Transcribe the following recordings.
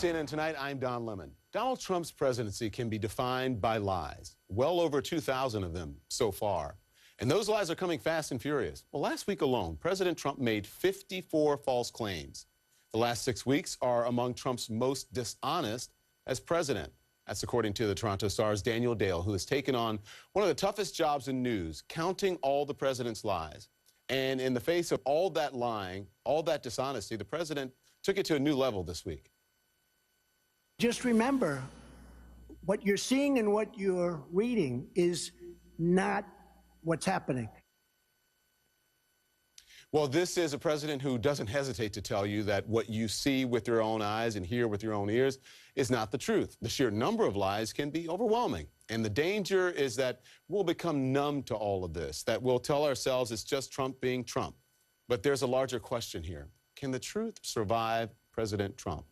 CNN Tonight, I'm Don Lemon. Donald Trump's presidency can be defined by lies. Well over 2,000 of them so far. And those lies are coming fast and furious. Well, last week alone, President Trump made 54 false claims. The last 6 weeks are among Trump's most dishonest as president. That's according to the Toronto Star's Daniel Dale, who has taken on one of the toughest jobs in news, counting all the president's lies. And in the face of all that lying, all that dishonesty, the president took it to a new level this week. Just remember, what you're seeing and what you're reading is not what's happening. Well, this is a president who doesn't hesitate to tell you that what you see with your own eyes and hear with your own ears is not the truth. The sheer number of lies can be overwhelming. And the danger is that we'll become numb to all of this, that we'll tell ourselves it's just Trump being Trump. But there's a larger question here. Can the truth survive President Trump?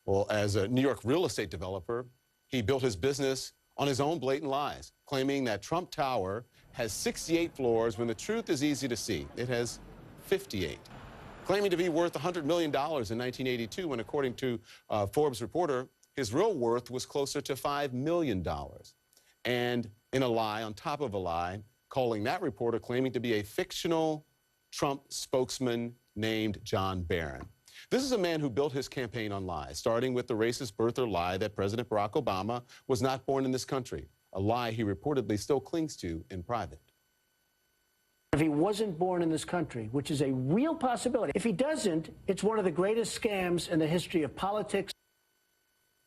Well, as a New York real estate developer, he built his business on his own blatant lies, claiming that Trump Tower has 68 floors when the truth is easy to see. It has 58. Claiming to be worth $100 million in 1982 when, according to Forbes reporter, his real worth was closer to $5 million. And in a lie, on top of a lie, calling that reporter claiming to be a fictional Trump spokesman named John Barron. This is a man who built his campaign on lies, starting with the racist birther lie that President Barack Obama was not born in this country, a lie he reportedly still clings to in private. If he wasn't born in this country, which is a real possibility, if he doesn't, it's one of the greatest scams in the history of politics.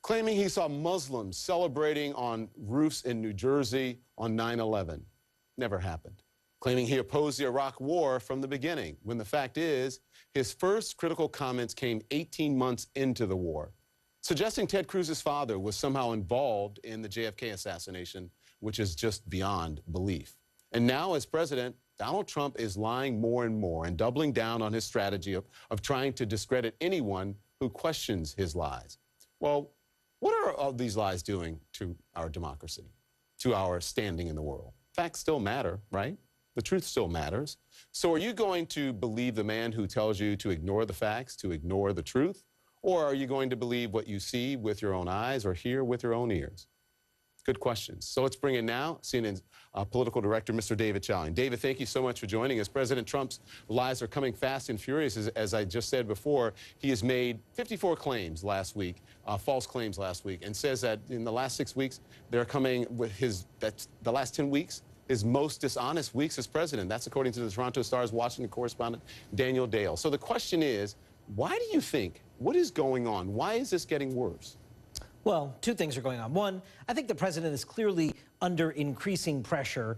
Claiming he saw Muslims celebrating on roofs in New Jersey on 9/11. Never happened. Claiming he opposed the Iraq War from the beginning, when the fact is, his first critical comments came 18 months into the war. Suggesting Ted Cruz's father was somehow involved in the JFK assassination, which is just beyond belief. And now, as president, Donald Trump is lying more and more and doubling down on his strategy of trying to discredit anyone who questions his lies. Well, what are all these lies doing to our democracy, to our standing in the world? Facts still matter, right? The truth still matters. So are you going to believe the man who tells you to ignore the facts, to ignore the truth? Or are you going to believe what you see with your own eyes or hear with your own ears? Good questions. So let's bring in now CNN's political director, Mr. David Chalian. David, thank you so much for joining us. President Trump's lies are coming fast and furious. As I just said before, he has made 54 claims last week, false claims last week, and says that in the last 6 weeks, they're coming with the last 10 weeks, his most dishonest weeks as president. That's according to the Toronto Star's Washington correspondent, Daniel Dale. So the question is, why do you think, what is going on? Why is this getting worse? Well, two things are going on. One, I think the president is clearly under increasing pressure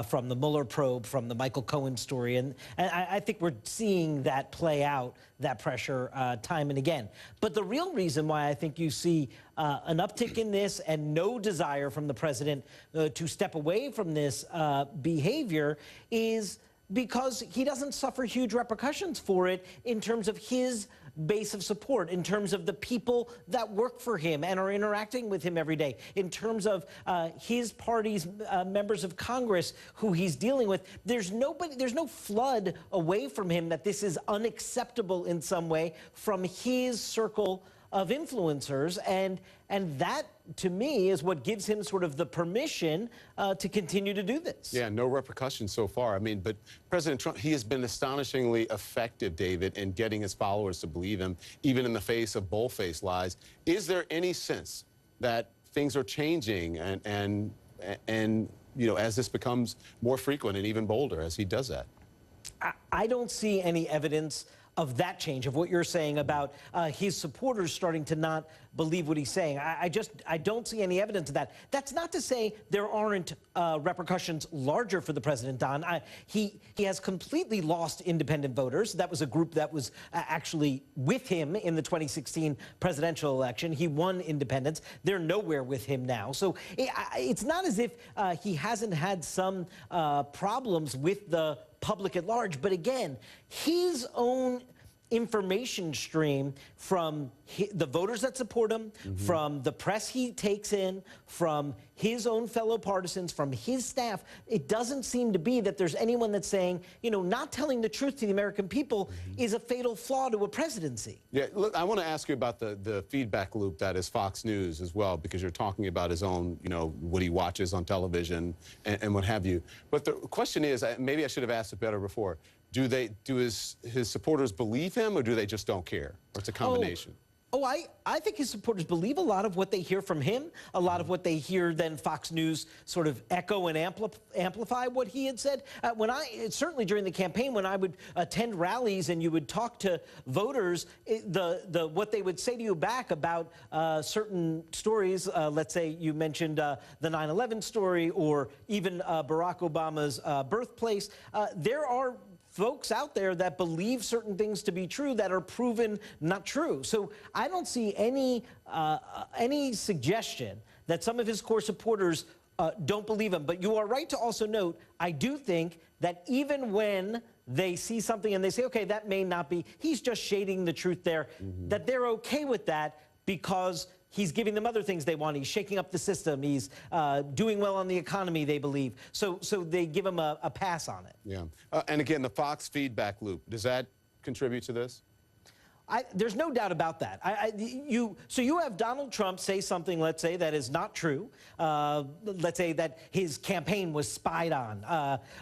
from the Mueller probe, from the Michael Cohen story, and I think we're seeing that play out, that pressure, time and again. But the real reason why I think you see an uptick in this and no desire from the president to step away from this behavior is because he doesn't suffer huge repercussions for it in terms of his base of support, in terms of the people that work for him and are interacting with him every day, in terms of his party's members of Congress who he's dealing with. There's no flood away from him that this is unacceptable in some way from his circle of influencers, and that, to me, is what gives him sort of the permission to continue to do this. Yeah, no repercussions so far. I mean, but President Trump, he has been astonishingly effective, David, in getting his followers to believe him, even in the face of bold-faced lies. Is there any sense that things are changing and you know, as this becomes more frequent and even bolder as he does that? I don't see any evidence of that change, of what you're saying about his supporters starting to not believe what he's saying. I don't see any evidence of that. That's not to say there aren't repercussions larger for the president, Don. He has completely lost independent voters. That was a group that was actually with him in the 2016 presidential election. He won independents. They're nowhere with him now. So it's not as if he hasn't had some problems with the public at large, but again, his own information stream from the voters that support him, from the press he takes in, from his own fellow partisans, from his staff. It doesn't seem to be that there's anyone that's saying, you know, not telling the truth to the American people is a fatal flaw to a presidency. Yeah, look, I want to ask you about the feedback loop that is Fox News as well, because you're talking about his own, you know, what he watches on television and what have you. But the question is, maybe I should have asked it better before. Do his supporters believe him, or do they just don't care? Or it's a combination? I think his supporters believe a lot of what they hear from him, a lot of what they hear then Fox News sort of echo and amplify what he had said. Certainly during the campaign, when I would attend rallies and you would talk to voters, what they would say to you back about certain stories, let's say you mentioned the 9/11 story or even Barack Obama's birthplace, there are folks out there that believe certain things to be true that are proven not true. So I don't see any suggestion that some of his core supporters don't believe him. But you are right to also note, I do think that even when they see something and they say, okay, that may not be, he's just shading the truth there, that they're okay with that because he's giving them other things they want. He's shaking up the system. He's doing well on the economy, they believe. So they give him a pass on it. Yeah. And again, the Fox feedback loop, does that contribute to this? There's no doubt about that. So you have Donald Trump say something, let's say, that is not true. Let's say that his campaign was spied on.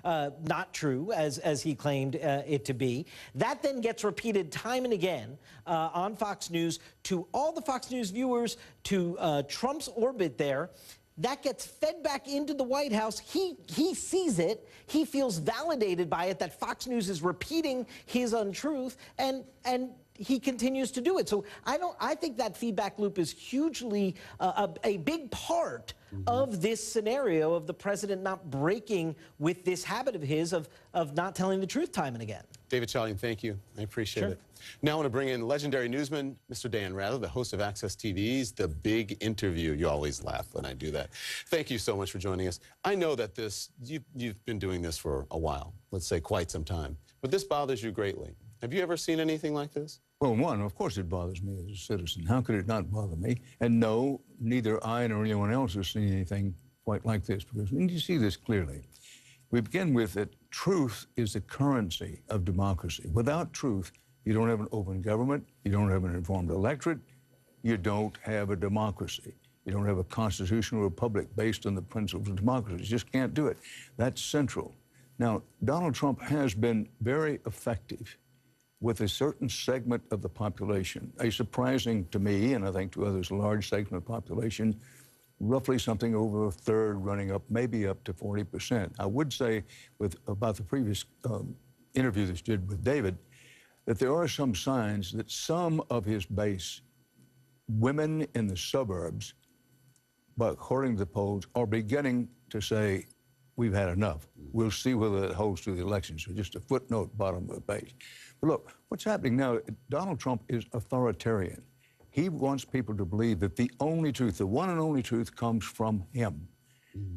Not true, as he claimed it to be. That then gets repeated time and again on Fox News to all the Fox News viewers, to Trump's orbit there. That gets fed back into the White House. He sees it. He feels validated by it that Fox News is repeating his untruth, and he continues to do it. So I think that feedback loop is hugely a big part of this scenario of the president not breaking with this habit of his of not telling the truth time and again. David Chalian, thank you. I appreciate it. Now I want to bring in legendary newsman, Mr. Dan Rather, the host of Access TV's The Big Interview. You always laugh when I do that. Thank you so much for joining us. I know that you've been doing this for a while, let's say quite some time, but this bothers you greatly. Have you ever seen anything like this? Well, one, of course it bothers me as a citizen. How could it not bother me? And no, neither I nor anyone else has seen anything quite like this, because you see this clearly. We begin with that truth is the currency of democracy. Without truth, you don't have an open government, you don't have an informed electorate, you don't have a democracy. You don't have a constitutional republic based on the principles of democracy. You just can't do it. That's central. Now, Donald Trump has been very effective with a certain segment of the population, a surprising to me, and I think to others, a large segment of the population, roughly something over a third, running up, maybe up to 40%. I would say about the previous interview that you did with David, that there are some signs that some of his base, women in the suburbs, but according to the polls, are beginning to say, we've had enough. We'll see whether it holds through the election. So just a footnote, bottom of the page. But look, what's happening now, Donald Trump is authoritarian. He wants people to believe that the only truth, the one and only truth, comes from him.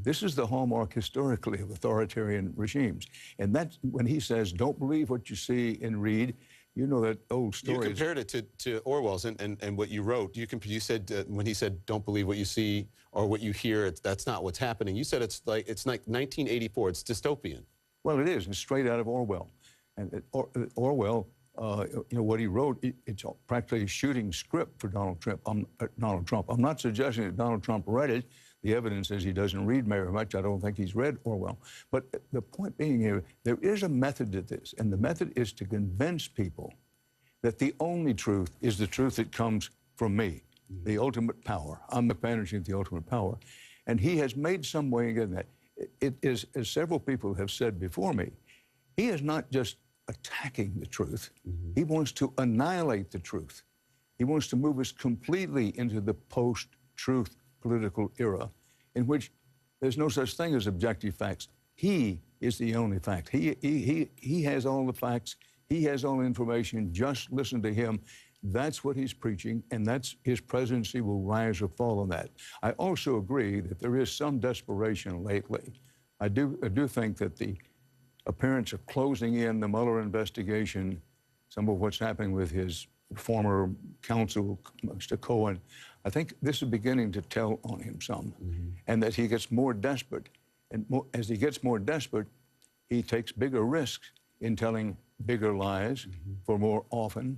This is the hallmark historically of authoritarian regimes. And that's when he says, don't believe what you see and read. You know that old story. You compared it to Orwell's and what you wrote. You said when he said, "Don't believe what you see or what you hear." That's not what's happening. You said it's like 1984. It's dystopian. Well, it is. It's straight out of Orwell. And Orwell, what he wrote, it's practically a shooting script for Donald Trump. I'm not suggesting that Donald Trump read it. The evidence is he doesn't read very much. I don't think he's read Orwell. But the point being here, there is a method to this, and the method is to convince people that the only truth is the truth that comes from me, the ultimate power. I'm the energy of the ultimate power. And he has made some way of getting that. It is, as several people have said before me, he is not just attacking the truth. He wants to annihilate the truth. He wants to move us completely into the post-truth political era in which there's no such thing as objective facts. He is the only fact. He has all the facts. He has all the information. Just listen to him. That's what he's preaching, and that's his presidency will rise or fall on that. I also agree that there is some desperation lately. I do think that the appearance of closing in the Mueller investigation some of what's happening with his former counsel, Mr. Cohen, I think this is beginning to tell on him some, and that he gets more desperate. And as he gets more desperate, he takes bigger risks in telling bigger lies for more often,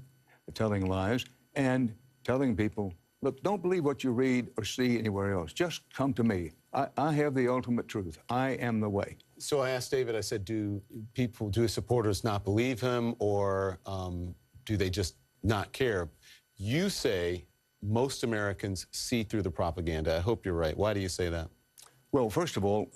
telling lies, and telling people, look, don't believe what you read or see anywhere else. Just come to me. I have the ultimate truth. I am the way. So I asked David, I said, do his supporters not believe him, or do they just not care? You say most Americans see through the propaganda. I hope you're right. Why do you say that? Well, first of all,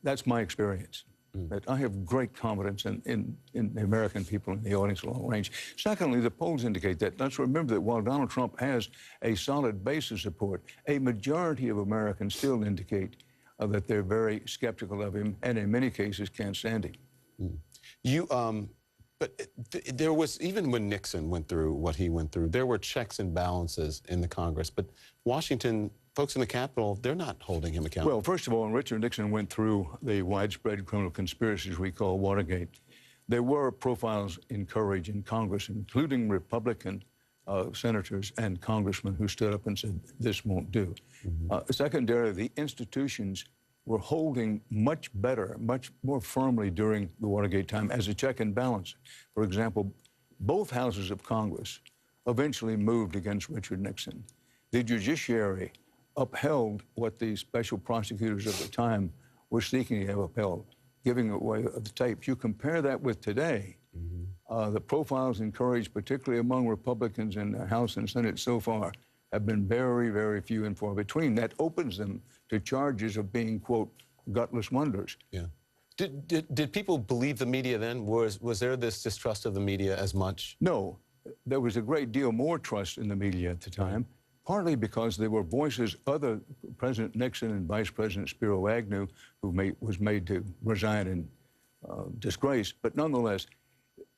that's my experience. That I have great confidence in the American people in the audience long range. Secondly, the polls indicate that. Let's remember that while Donald Trump has a solid base of support, a majority of Americans still indicate that they're very skeptical of him and in many cases can't stand him. But there was, even when Nixon went through what he went through, there were checks and balances in the Congress. But Washington, folks in the Capitol, they're not holding him accountable. Well, first of all, when Richard Nixon went through the widespread criminal conspiracies we call Watergate, there were profiles encouraged in Congress, including Republican senators and congressmen who stood up and said, this won't do. Secondarily, the institutions were holding much better, much more firmly during the Watergate time as a check and balance. For example, both houses of Congress eventually moved against Richard Nixon. The judiciary upheld what the special prosecutors of the time were seeking to have upheld, giving away the tapes. You compare that with today, the profiles encouraged, particularly among Republicans in the House and Senate so far, have been very, very few and far between. That opens them to charges of being, quote, gutless wonders. Yeah. Did people believe the media then? Was there this distrust of the media as much? No. There was a great deal more trust in the media at the time, partly because there were voices other President Nixon and Vice President Spiro Agnew, who was made to resign in disgrace, but nonetheless,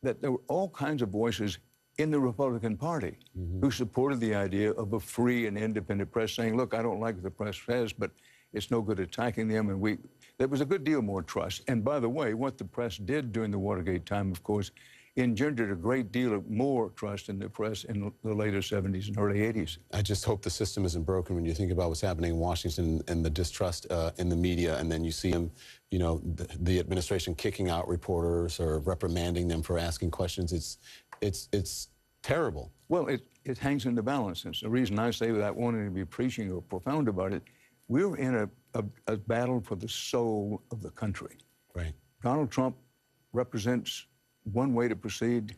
that there were all kinds of voices in the Republican Party who supported the idea of a free and independent press, saying, look, I don't like what the press says, but it's no good attacking them. And there was a good deal more trust. And by the way, what the press did during the Watergate time, of course, engendered a great deal of more trust in the press in the later 70s and early 80s. I just hope the system isn't broken when you think about what's happening in Washington and the distrust in the media, and then you see them, you know, the administration kicking out reporters or reprimanding them for asking questions. It's terrible. Well, it hangs in the balance. It's the reason I say without wanting to be preaching or profound about it, we're in a battle for the soul of the country. Right. Donald Trump represents one way to proceed,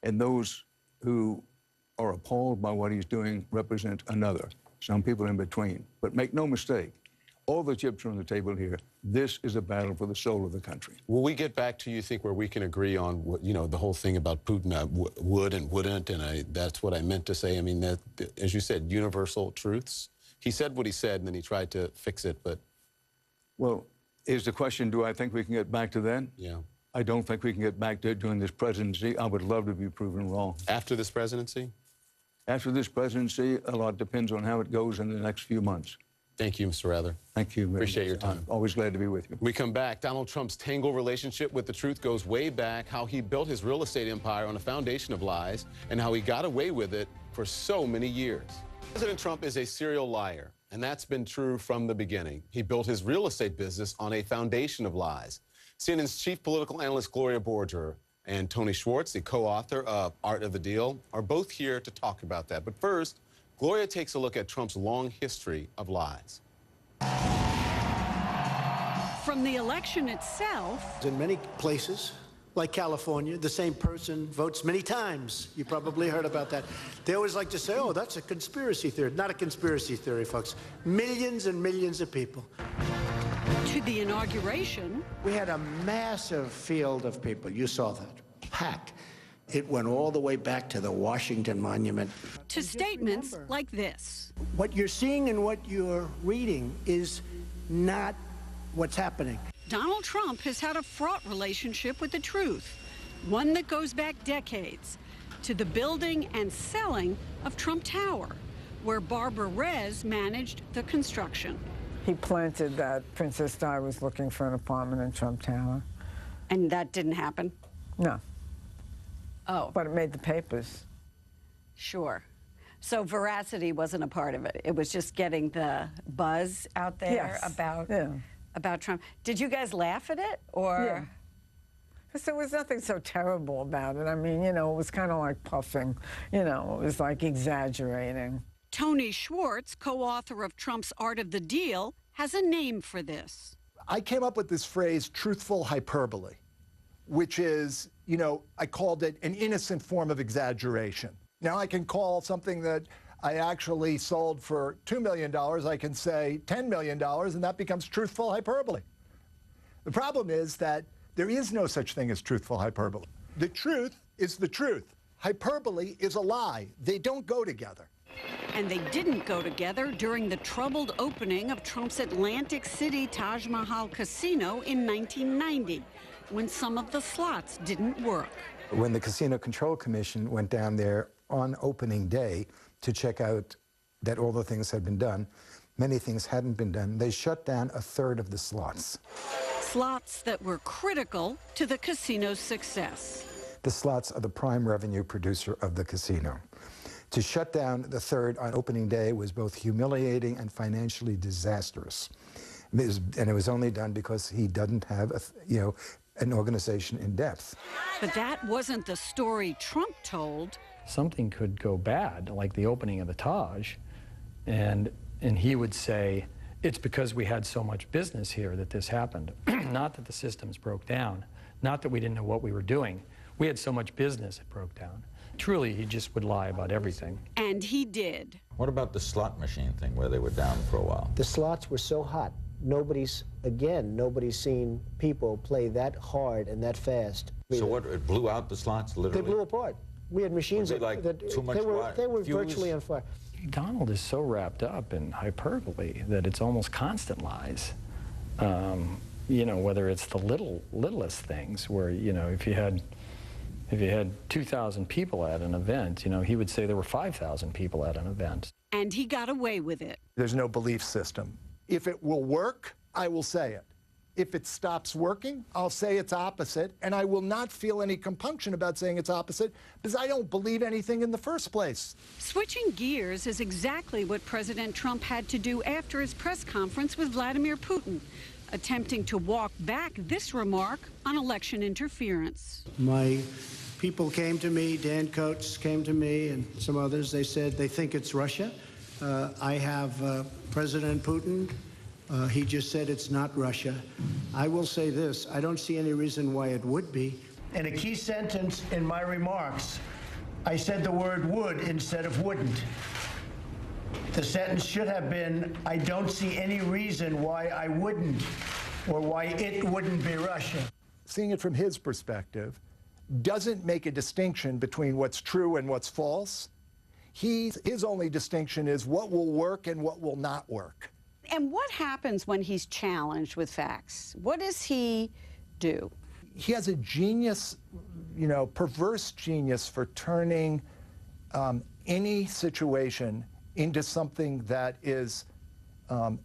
and those who are appalled by what he's doing represent another. Some people in between. But make no mistake, all the chips are on the table here. This is a battle for the soul of the country. Will we get back to, you think, where we can agree on, what, you know, the whole thing about Putin would and wouldn't, and that's what I meant to say. I mean, that, as you said, universal truths. He said what he said, and then he tried to fix it, but... Well, is the question, do I think we can get back to that? Yeah. I don't think we can get back to it during this presidency. I would love to be proven wrong. After this presidency? After this presidency, a lot depends on how it goes in the next few months. Thank you, Mr. Rather. Thank you. Appreciate your time. I'm always glad to be with you. We come back. Donald Trump's tangled relationship with the truth goes way back, how he built his real estate empire on a foundation of lies, and how he got away with it for so many years. President Trump is a serial liar, and that's been true from the beginning. He built his real estate business on a foundation of lies. CNN's chief political analyst Gloria Borger and Tony Schwartz, the co-author of Art of the Deal, are both here to talk about that. But first, Gloria takes a look at Trump's long history of lies. From the election itself... In many places, like California, the same person votes many times. You probably heard about that. They always like to say, oh, that's a conspiracy theory. Not a conspiracy theory, folks. Millions and millions of people. To the inauguration... We had a massive field of people. You saw that. Packed. It went all the way back to the Washington Monument. To statements like this. What you're seeing and what you're reading is not what's happening. Donald Trump has had a fraught relationship with the truth, one that goes back decades to the building and selling of Trump Tower, where Barbara Rez managed the construction. He planted that Princess Di was looking for an apartment in Trump Tower. And that didn't happen? No. Oh, but it made the papers. sure. So veracity wasn't a part of it. It was just getting the buzz out there Yes. about Yeah. about Trump. Did you guys laugh at it, or? Yeah. Because there was nothing so terrible about it. I mean, you know, it was kind of like puffing. You know, it was like exaggerating. Tony Schwartz, co-author of Trump's Art of the Deal, has a name for this. I came up with this phrase, truthful hyperbole, which is, you know, I called it an innocent form of exaggeration. Now I can call something that I actually sold for $2 million, I can say $10 million, and that becomes truthful hyperbole. The problem is that there is no such thing as truthful hyperbole. The truth is the truth. Hyperbole is a lie. They don't go together. And they didn't go together during the troubled opening of Trump's Atlantic City Taj Mahal Casino in 1990, when some of the slots didn't work. When the Casino Control Commission went down there on opening day to check out that all the things had been done, many things hadn't been done. They shut down a third of the slots. Slots that were critical to the casino's success. The slots are the prime revenue producer of the casino. To shut down the third on opening day was both humiliating and financially disastrous. And it was only done because he doesn't have, an organization in depth. But that wasn't the story Trump told. Something could go bad, like the opening of the Taj, and he would say, it's because we had so much business here that this happened. Not that the systems broke down, not that we didn't know what we were doing. We had so much business it broke down. Truly, he just would lie about everything. And he did. What about the slot machine thing where they were down for a while? The slots were so hot. Nobody's seen people play that hard and that fast. So what, it blew out the slots, literally? They blew apart. We had machines Were they like that too much they were fuse? virtually on fire. Donald is so wrapped up in hyperbole that it's almost constant lies. Whether it's the littlest things where, if you had 2,000 people at an event, he would say there were 5,000 people at an event. And he got away with it. There's no belief system. If it will work, I will say it. If it stops working, I'll say it's opposite, and I will not feel any compunction about saying it's opposite because I don't believe anything in the first place. Switching gears is exactly what President Trump had to do after his press conference with Vladimir Putin, attempting to walk back this remark on election interference. My people came to me, Dan Coates came to me, and some others. They said they think it's Russia. I have President Putin. He just said it's not Russia. I will say this, I don't see any reason why it would be. In a key sentence in my remarks, I said the word would instead of wouldn't. The sentence should have been, I don't see any reason why I wouldn't, or why it wouldn't be Russia. Seeing it from his perspective doesn't make a distinction between what's true and what's false. His only distinction is what will work and what will not work. And what happens when he's challenged with facts? What does he do? He has a genius, perverse genius for turning any situation into something that is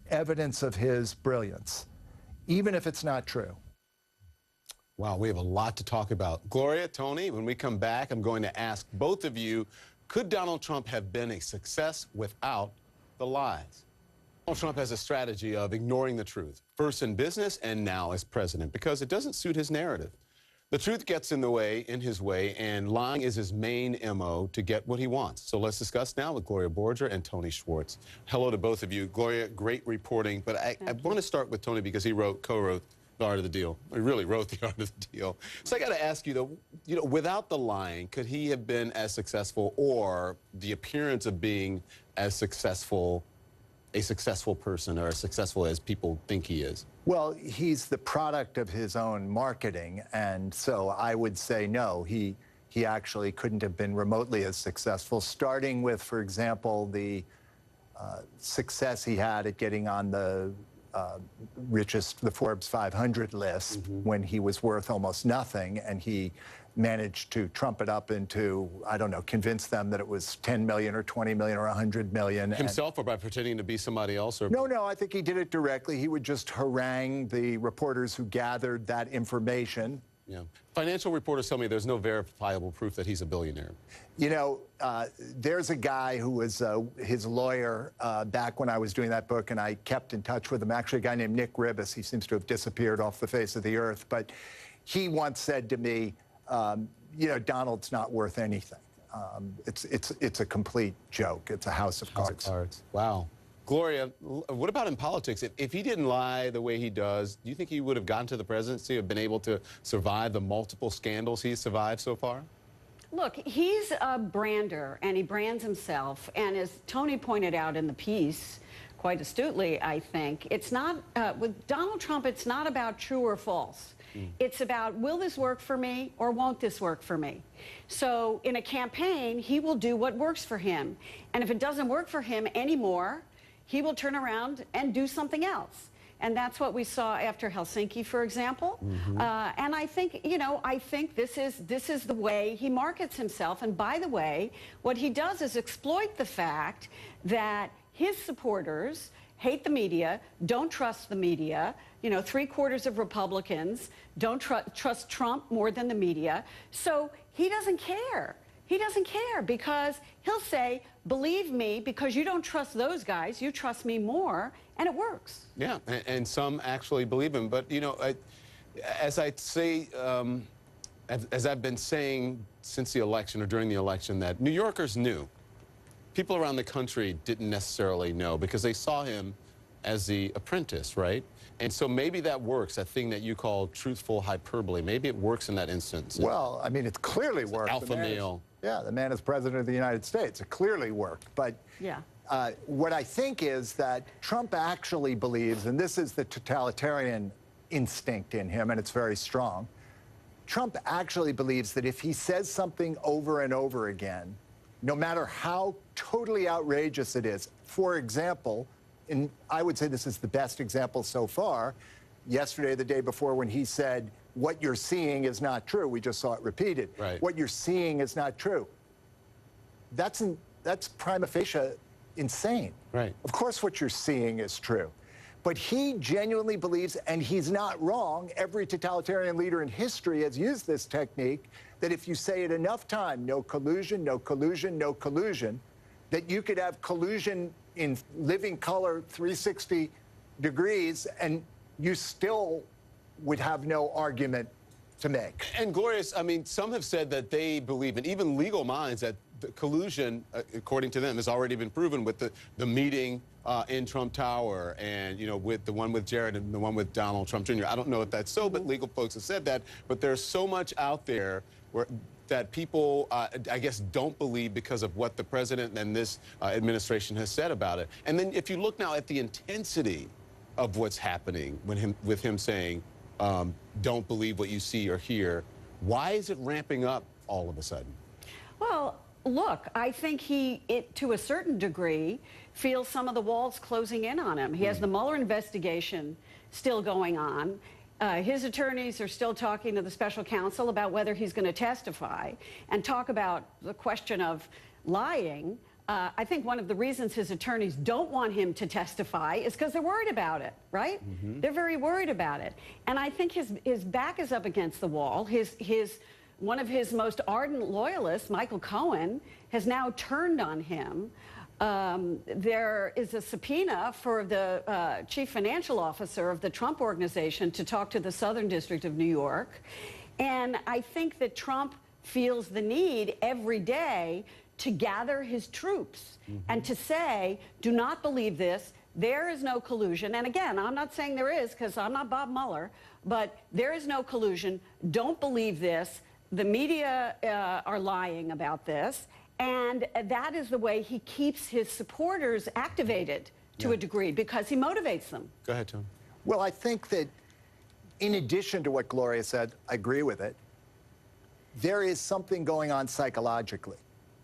evidence of his brilliance, even if it's not true. Wow, we have a lot to talk about. Gloria, Tony, when we come back, I'm going to ask both of you, could Donald Trump have been a success without the lies? Donald Trump has a strategy of ignoring the truth, first in business and now as president, because it doesn't suit his narrative. The truth gets in his way, and lying is his main MO to get what he wants. So let's discuss now with Gloria Borger and Tony Schwartz. Hello to both of you. Gloria, great reporting, but I want to start with Tony because he co-wrote The Art of the Deal. He really wrote The Art of the Deal. So I got to ask you, though, without the lying, could he have been as successful, or the appearance of being as successful, a successful person, or as successful as people think he is? Well, he's the product of his own marketing, and so I would say no, he actually couldn't have been remotely as successful, starting with, for example, the success he had at getting on the Forbes 500 list when he was worth almost nothing, and he managed to trump it up into, I don't know, convince them that it was 10 million or 20 million or 100 million. Himself, or by pretending to be somebody else? Or... No, I think he did it directly. He would just harangue the reporters who gathered that information Yeah. Financial reporters tell me there's no verifiable proof that he's a billionaire. You know, there's a guy who was his lawyer back when I was doing that book, and I kept in touch with him. Actually, a guy named Nick Ribas. He seems to have disappeared off the face of the earth. But he once said to me, you know, Donald's not worth anything. It's a complete joke. It's a house of cards. Wow. Gloria, what about in politics? If he didn't lie the way he does, do you think he would have gotten to the presidency, have been able to survive the multiple scandals he's survived so far? Look, he's a brander, and he brands himself. And as Tony pointed out in the piece, quite astutely, I think, it's not, with Donald Trump, it's not about true or false. It's about, will this work for me or won't this work for me? So in a campaign, he will do what works for him. And if it doesn't work for him anymore, he will turn around and do something else. And that's what we saw after Helsinki, for example. And I think, you know, I think this is the way he markets himself. And by the way, what he does is exploit the fact that his supporters hate the media, don't trust the media. You know, 3/4 of Republicans don't trust Trump more than the media. So he doesn't care. He doesn't care because he'll say, believe me, because you don't trust those guys, you trust me more, and it works. Yeah, and some actually believe him. But, you know, as I say, as I've been saying since the election or during the election, that New Yorkers knew. People around the country didn't necessarily know because they saw him as the apprentice, right? And so maybe that works, that thing that you call truthful hyperbole. Maybe it works in that instance. Well, I mean, it clearly worked. Alpha male. Yeah, the man is president of the United States. It clearly worked. But yeah. What I think is that Trump actually believes, and this is the totalitarian instinct in him, and it's very strong, Trump actually believes that if he says something over and over again, no matter how totally outrageous it is, for example, and I would say this is the best example so far, yesterday, the day before, when he said, what you're seeing is not true. We just saw it repeated. Right. What you're seeing is not true. That's prima facie insane. Right. Of course what you're seeing is true. But he genuinely believes, and he's not wrong, every totalitarian leader in history has used this technique, that if you say it enough time, no collusion, no collusion, no collusion, that you could have collusion in living color 360 degrees, and you still would have no argument to make. And Glorious, I mean, some have said that they believe, and even legal minds, that the collusion, according to them, has already been proven with the meeting in Trump Tower and, you know, with the one with Jared and the one with Donald Trump Jr. I don't know if that's so, but legal folks have said that. But there's so much out there that people, I guess, don't believe because of what the president and this administration has said about it. And then if you look now at the intensity of what's happening with him saying, don't believe what you see or hear, why is it ramping up all of a sudden? Well, look, I think to a certain degree, feels some of the walls closing in on him. He has the Mueller investigation still going on. His attorneys are still talking to the special counsel about whether he's going to testify and talk about the question of lying. I think one of the reasons his attorneys don't want him to testify is because they're worried about it, right? They're very worried about it. And I think his back is up against the wall. One of his most ardent loyalists, Michael Cohen, has now turned on him. There is a subpoena for the chief financial officer of the Trump Organization to talk to the Southern District of New York. And I think that Trump feels the need every day to gather his troops and to say, do not believe this. There is no collusion. And again, I'm not saying there is because I'm not Bob Mueller, but there is no collusion. Don't believe this. The media are lying about this. And that is the way he keeps his supporters activated to a degree because he motivates them. Go ahead, Tom. Well, I think that in addition to what Gloria said, I agree with it, there is something going on psychologically.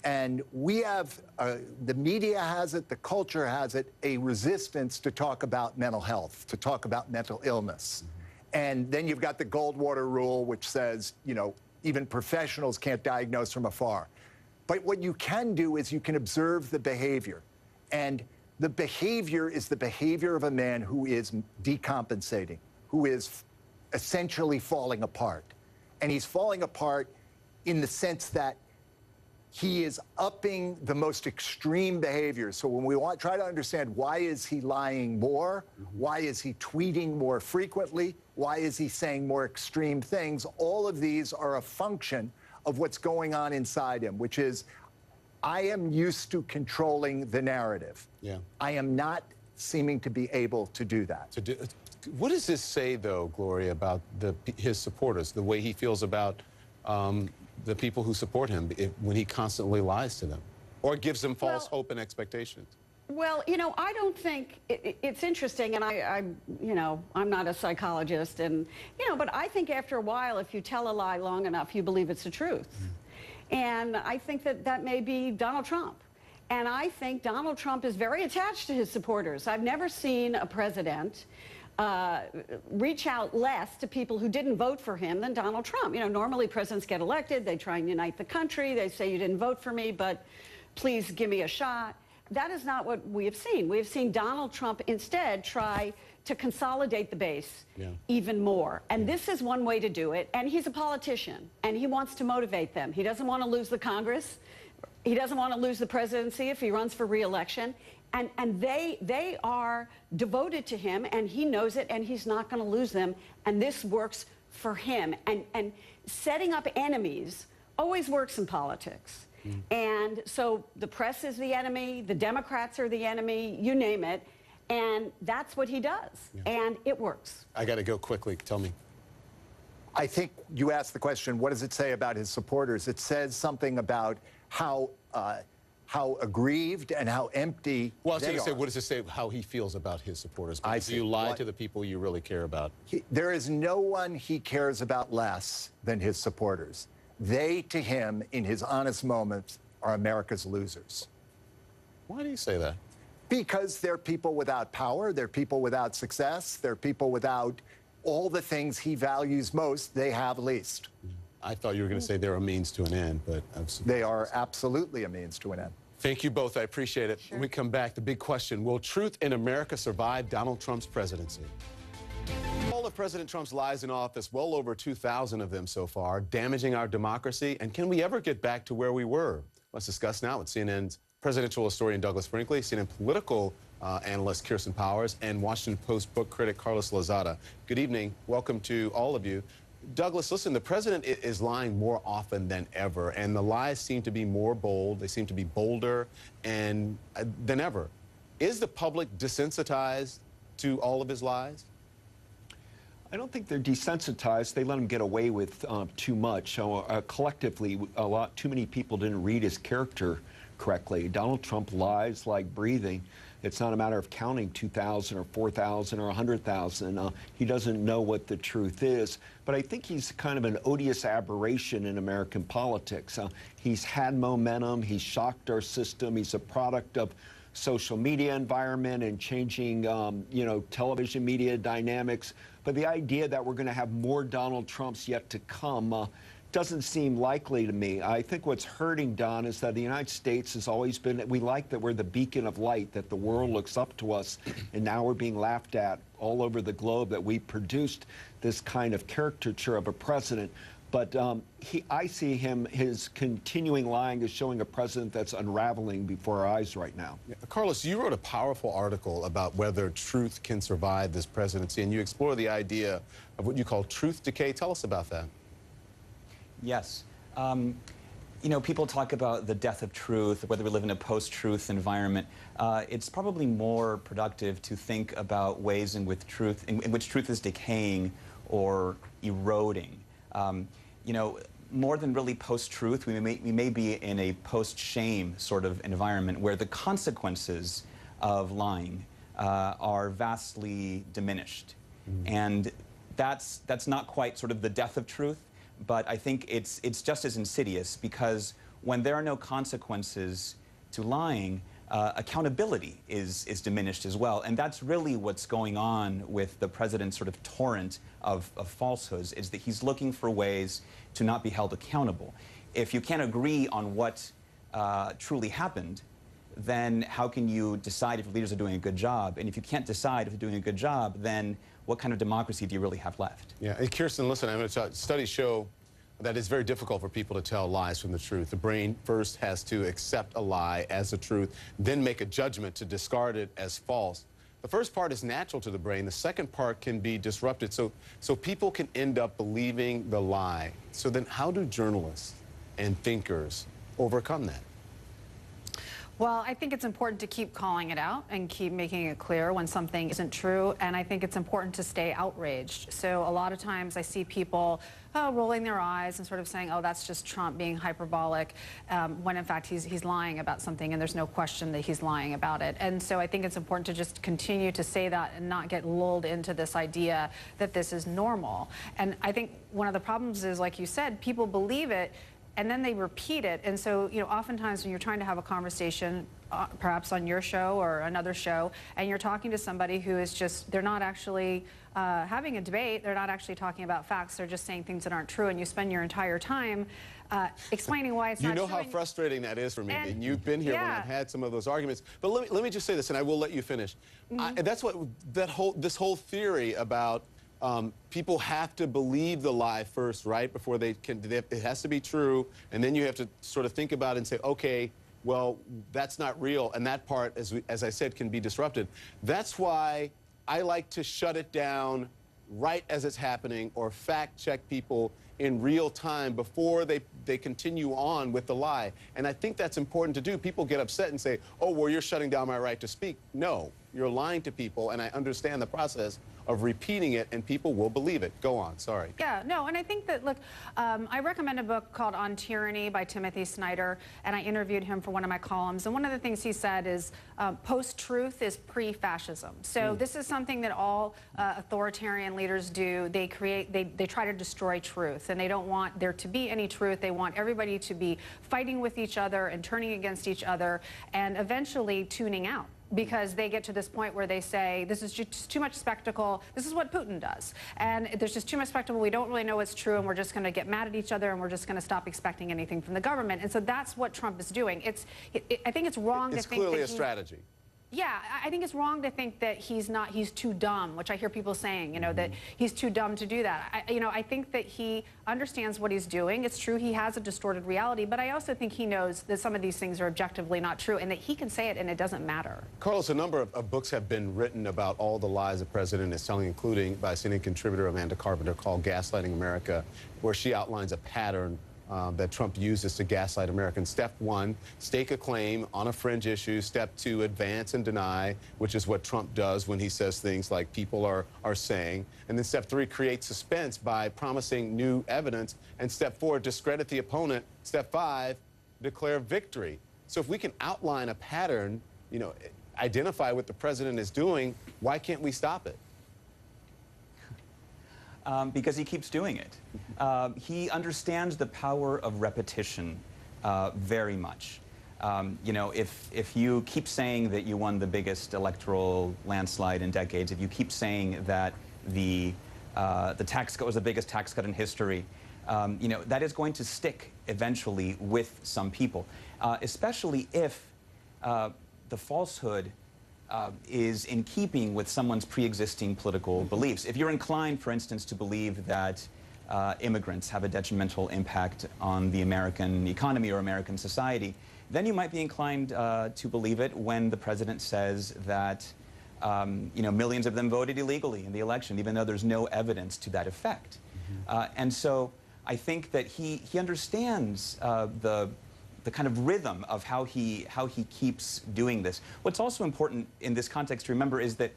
And we have, the media has it, the culture has it, a resistance to talk about mental health, to talk about mental illness. And then you've got the Goldwater rule, which says, you know, even professionals can't diagnose from afar. But what you can do is you can observe the behavior. And the behavior is the behavior of a man who is decompensating, who is essentially falling apart. And he's falling apart in the sense that he is upping the most extreme behavior. So when we try to understand why is he lying more, why is he tweeting more frequently, why is he saying more extreme things, all of these are a function of what's going on inside him, which is, I am used to controlling the narrative. Yeah. I am not seeming to be able to do that. What does this say, though, Gloria, about his supporters, the way he feels about the people who support him when he constantly lies to them or gives them false hope and expectations? Well, you know, I don't think it's interesting, and I'm not a psychologist, and but I think after a while, if you tell a lie long enough, you believe it's the truth. And I think that may be Donald Trump. And I think Donald Trump is very attached to his supporters. I've never seen a president reach out less to people who didn't vote for him than Donald Trump. You know, normally presidents get elected, they try and unite the country, they say you didn't vote for me, but please give me a shot. That is not what we have seen. We have seen Donald Trump instead try to consolidate the base even more. And this is one way to do it. And he's a politician, and he wants to motivate them. He doesn't want to lose the Congress. He doesn't want to lose the presidency if he runs for re-election. And they are devoted to him, and he knows it, and he's not going to lose them. And this works for him. And setting up enemies always works in politics. And so the press is the enemy, the Democrats are the enemy, you name it. And that's what he does. And it works. I got to go quickly. Tell me. I think you asked the question, what does it say about his supporters? It says something about how aggrieved and how empty Well, I was they going to say, are. what does it say how he feels about his supporters? Because you lie to the people you really care about. There is no one he cares about less than his supporters. They, to him, in his honest moments, are America's losers. Why do you say that? Because they're people without power, they're people without success, they're people without all the things he values most, they have least. I thought you were going to say they're a means to an end, but they are absolutely a means to an end. Thank you both. I appreciate it. When we come back, the big question, will truth in America survive Donald Trump's presidency? All of President Trump's lies in office, well over 2,000 of them so far, damaging our democracy. And can we ever get back to where we were? Let's discuss now with CNN's presidential historian Douglas Brinkley, CNN political analyst Kirsten Powers, and Washington Post book critic Carlos Lozada. Good evening. Welcome to all of you. Douglas, listen, the president is lying more often than ever, and the lies seem to be more bold. They seem to be bolder than ever. Is the public desensitized to all of his lies? I don't think they're desensitized. They let him get away with too much. Collectively, too many people didn't read his character correctly. Donald Trump lies like breathing. It's not a matter of counting 2,000 or 4,000 or 100,000. He doesn't know what the truth is. But I think he's kind of an odious aberration in American politics. He's had momentum. He's shocked our system. He's a product of social media environment and changing, television media dynamics. But the idea that we're going to have more Donald Trumps yet to come doesn't seem likely to me. I think what's hurting, Don, is that the United States has always been, we like that we're the beacon of light, that the world looks up to us, and now we're being laughed at all over the globe that we produced this kind of caricature of a president. But I see his continuing lying as showing a president that's unraveling before our eyes right now. Yeah. Carlos, you wrote a powerful article about whether truth can survive this presidency, and you explore the idea of what you call truth decay. Tell us about that. Yes. People talk about the death of truth, whether we live in a post-truth environment. It's probably more productive to think about ways in which truth is decaying or eroding. More than really post-truth, we may be in a post-shame sort of environment where the consequences of lying are vastly diminished. And that's not quite sort of the death of truth, but I think it's just as insidious, because when there are no consequences to lying, accountability is diminished as well. And that's really what's going on with the president's sort of torrent of falsehoods, is that he's looking for ways to not be held accountable. If you can't agree on what truly happened, then how can you decide if your leaders are doing a good job? And if you can't decide if they're doing a good job, then what kind of democracy do you really have left? Yeah, and Kirsten, listen, I'm going to tell you, studies show That is very difficult for people to tell lies from the truth. The brain first has to accept a lie as a truth, then make a judgment to discard it as false. The first part is natural to the brain. The second part can be disrupted, so people can end up believing the lie. So then how do journalists and thinkers overcome that? Well, I think it's important to keep calling it out and keep making it clear when something isn't true, and I think it's important to stay outraged. So a lot of times I see people rolling their eyes and sort of saying, oh, that's just Trump being hyperbolic, when in fact he's lying about something, and there's no question that he's lying about it. And so I think it's important to just continue to say that and not get lulled into this idea that this is normal. And I think one of the problems is, like you said, people believe it, and then they repeat it. And so, you know, oftentimes when you're trying to have a conversation, perhaps on your show or another show, and you're talking to somebody who is just, they're not actually having a debate, they're not actually talking about facts, they're just saying things that aren't true, and you spend your entire time explaining why it's not true. You know how frustrating that is for me, and you've been here when I've had some of those arguments. But let me just say this, and I will let you finish. That's what this whole theory about people have to believe the lie first, right? Before it has to be true, and then you have to sort of think about it and say, okay, well, that's not real, and that part, as I said, can be disrupted. That's why I like to shut it down right as it's happening, or fact-check people in real time before they continue on with the lie. And I think that's important to do. People get upset and say, oh, well, you're shutting down my right to speak. No, you're lying to people, and I understand the process of repeating it, and people will believe it. Go on, sorry. Yeah, no, and I think that, look, I recommend a book called On Tyranny by Timothy Snyder, and I interviewed him for one of my columns, and one of the things he said is post-truth is pre-fascism. So this is something that all authoritarian leaders do. They try to destroy truth, and they don't want there to be any truth. They want everybody to be fighting with each other and turning against each other, and eventually tuning out, because they get to this point where they say, this is just too much spectacle. This is what Putin does. And there's just too much spectacle. We don't really know what's true, and we're just going to get mad at each other, and we're just going to stop expecting anything from the government. And so that's what Trump is doing. I think it's wrong to think that it's clearly a strategy. Yeah, I think it's wrong to think that he's too dumb, which I hear people saying, you know, that he's too dumb to do that. I think that he understands what he's doing. It's true he has a distorted reality, but I also think he knows that some of these things are objectively not true, and that he can say it and it doesn't matter. Carlos, a number of books have been written about all the lies the president is telling, including by senior contributor Amanda Carpenter, called Gaslighting America, where she outlines a pattern that Trump uses to gaslight Americans. Step 1, stake a claim on a fringe issue. Step 2, advance and deny, which is what Trump does when he says things like people are saying. And then step 3, create suspense by promising new evidence. And step 4, discredit the opponent. Step 5, declare victory. So if we can outline a pattern, you know, identify what the president is doing, why can't we stop it? Because he keeps doing it. He understands the power of repetition very much. You know, if you keep saying that you won the biggest electoral landslide in decades, if you keep saying that the tax cut was the biggest tax cut in history, you know, that is going to stick eventually with some people, especially if the falsehood is in keeping with someone's pre-existing political beliefs. If you're inclined, for instance, to believe that immigrants have a detrimental impact on the American economy or American society, then you might be inclined to believe it when the president says that you know, millions of them voted illegally in the election, even though there's no evidence to that effect. And so I think that he understands the kind of rhythm of how he keeps doing this. What's also important in this context to remember is that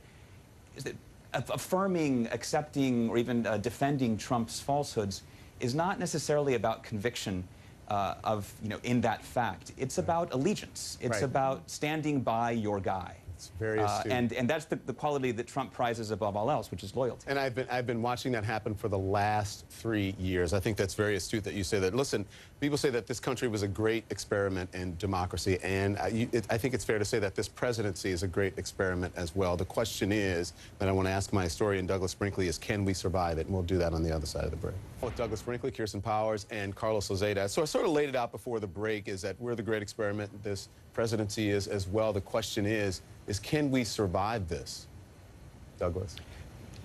affirming, accepting, or even defending Trump's falsehoods is not necessarily about conviction of, you know, in that fact. It's about allegiance. It's about standing by your guy. It's very astute. And that's the quality that Trump prizes above all else, which is loyalty. And I've been watching that happen for the last 3 years. I think that's very astute that you say that. Listen, people say that this country was a great experiment in democracy, and I think it's fair to say that this presidency is a great experiment as well. The question is, that I want to ask my historian Douglas Brinkley, is can we survive it? And we'll do that on the other side of the break. With Douglas Brinkley, Kirsten Powers, and Carlos Ozeda. So I sort of laid it out before the break, is that we're the great experiment. This presidency is as well. The question is can we survive this? Douglas?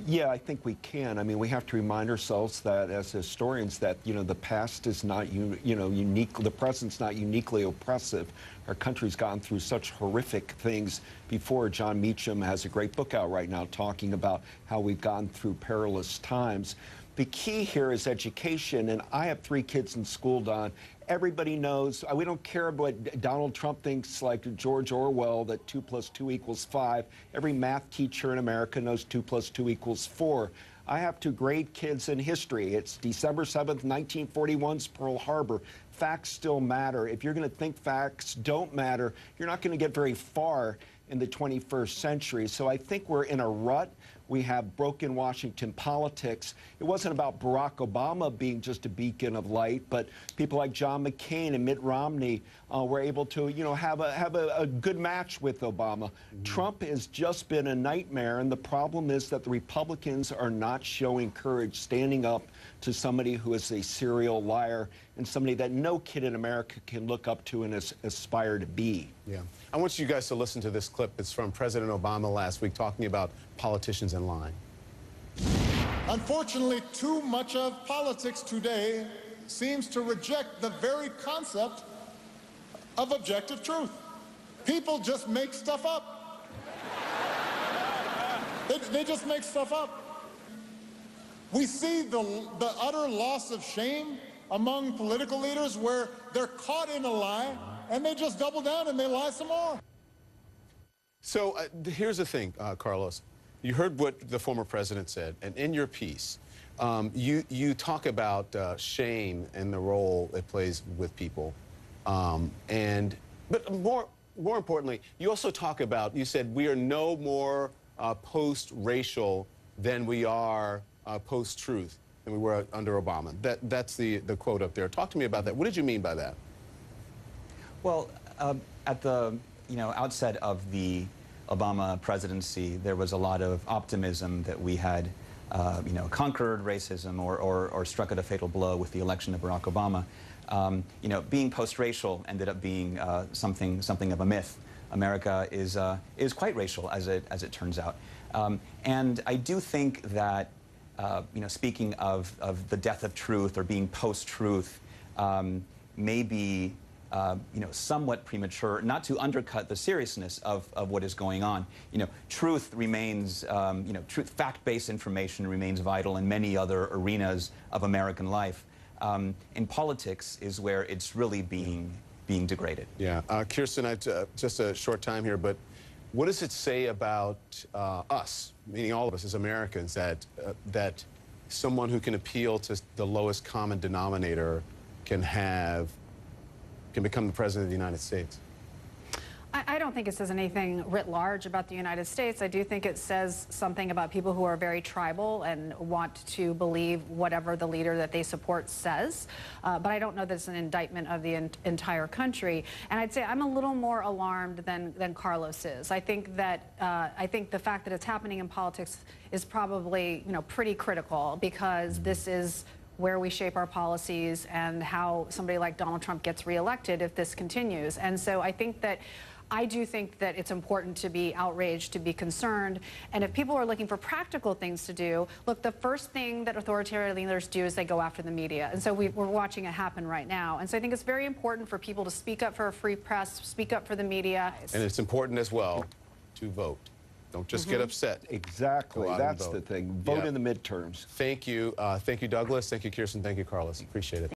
Yeah, I think we can. I mean, we have to remind ourselves that as historians that, the past is not, unique, the present's not uniquely oppressive. Our country's gone through such horrific things before. John Meacham has a great book out right now talking about how we've gone through perilous times. The key here is education, and I have 3 kids in school, Don. Everybody knows, we don't care what Donald Trump thinks, like George Orwell, that 2 + 2 = 5. Every math teacher in America knows 2 + 2 = 4. I have to grade kids in history. It's December 7th, 1941's Pearl Harbor. Facts still matter. If you're going to think facts don't matter, you're not going to get very far in the 21st century. So I think we're in a rut. We have broken Washington politics. It wasn't about Barack Obama being just a beacon of light, but people like John McCain and Mitt Romney were able to, have a good match with Obama. Trump has just been a nightmare, and the problem is that the Republicans are not showing courage, standing up to somebody who is a serial liar and somebody that no kid in America can look up to and aspire to be. Yeah. I want you guys to listen to this clip. It's from President Obama last week talking about politicians in line. Unfortunately, too much of politics today seems to reject the very concept of objective truth. People just make stuff up. They just make stuff up. We see the utter loss of shame among political leaders where they're caught in a lie and they just double down and they lie some more. So here's the thing, Carlos. You heard what the former president said, and in your piece, you talk about shame and the role it plays with people, but more importantly, you also talk about. You said we are no more post-racial than we are post-truth than we were under Obama. That's the quote up there. Talk to me about that. What did you mean by that? Well, at the outset of the Obama presidency, there was a lot of optimism that we had, conquered racism or struck at a fatal blow with the election of Barack Obama. Being post-racial ended up being something of a myth. America is quite racial, as it turns out, and I do think that speaking of the death of truth or being post-truth, may be somewhat premature, not to undercut the seriousness of what is going on. Truth remains, fact-based information remains vital in many other arenas of American life. In politics is where it's really being degraded. Yeah, Kirsten, just a short time here, but what does it say about us, meaning all of us as Americans, that someone who can appeal to the lowest common denominator can become the president of the United States? I don't think it says anything writ large about the United States. I do think it says something about people who are very tribal and want to believe whatever the leader that they support says. But I don't know that it's an indictment of the entire country. And I'd say I'm a little more alarmed than Carlos is. I think that the fact that it's happening in politics is probably pretty critical, because this is where we shape our policies and how somebody like Donald Trump gets reelected if this continues. And so I do think that it's important to be outraged, to be concerned. And if people are looking for practical things to do, look, the first thing that authoritarian leaders do is they go after the media. And so we're watching it happen right now. And so I think it's very important for people to speak up for a free press, speak up for the media. And it's important as well to vote. Don't just get upset. Exactly. That's the thing. Vote in the midterms. Thank you. Thank you, Douglas. Thank you, Kirsten. Thank you, Carlos. Appreciate it.